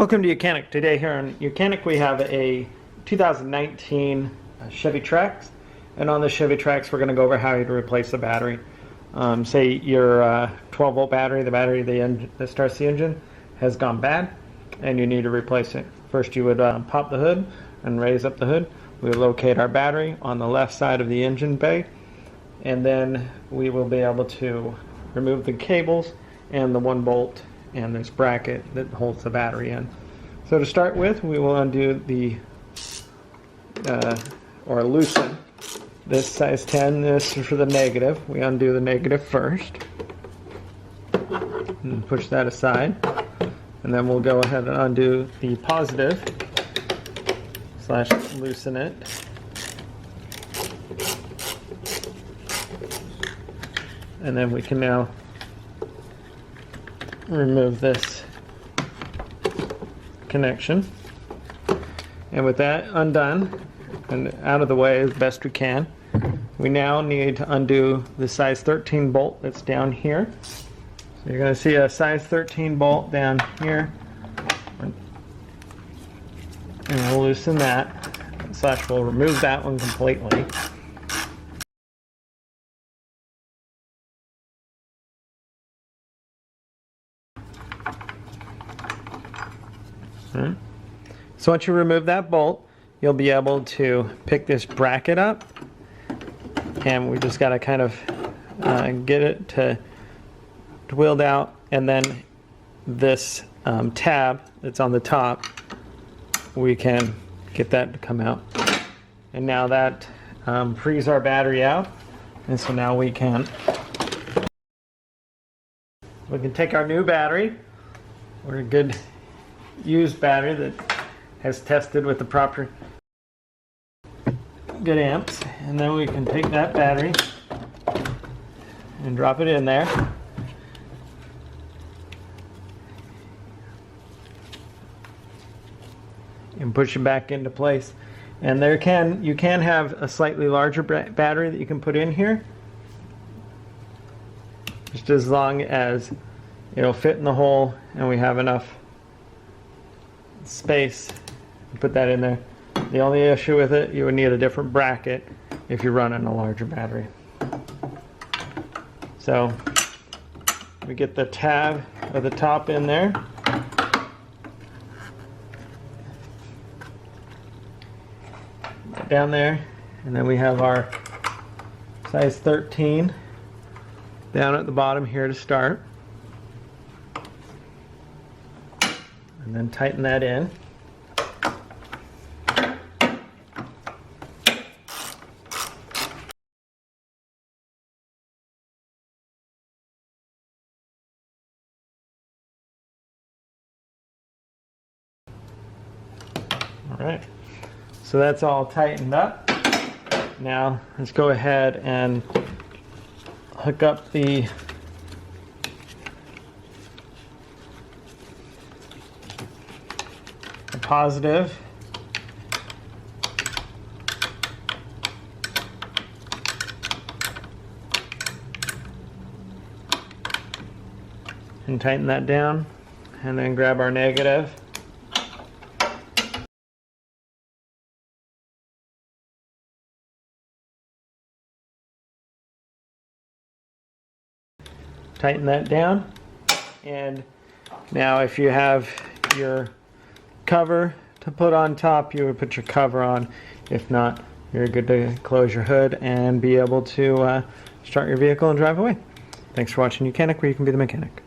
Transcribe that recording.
Welcome to YOUCANIC. Today here on YOUCANIC we have a 2019 Chevy Trax, and on the Chevy Trax we're going to go over how to replace the battery. Say your 12 volt battery, the battery that starts the engine, has gone bad and you need to replace it. First you would pop the hood and raise up the hood. We will locate our battery on the left side of the engine bay, and then we will be able to remove the cables and the 1 bolt and this bracket that holds the battery in. So to start with, we will undo the or loosen this size 10. This is for the negative. We undo the negative first and push that aside, and then we'll go ahead and undo the positive slash loosen it. And then we can now remove this connection, and with that undone and out of the way as best we can, we now need to undo the size 13 bolt that's down here. So you're going to see a size 13 bolt down here, and we'll loosen that, slash we'll remove that one completely. So once you remove that bolt, you'll be able to pick this bracket up, and we just got to kind of get it to wheeled out, and then this tab that's on the top, we can get that to come out. And now that frees our battery out, and so now we can take our new battery, or a good used battery that has tested with the proper good amps, and then we can take that battery and drop it in there, and push it back into place. And you can have a slightly larger battery that you can put in here, just as long as it'll fit in the hole and we have enough space to put that in there. The only issue with it, you would need a different bracket if you're running a larger battery. So we get the tab at the top in there, down there, and then we have our size 13 down at the bottom here to start, and then tighten that in. Alright, so that's all tightened up. Now let's go ahead and hook up the positive and tighten that down, and then grab our negative . Tighten that down, and now if you have your cover to put on top, you would put your cover on. If not, you're good to close your hood and be able to start your vehicle and drive away. Thanks for watching YOUCANIC, where you can be the mechanic.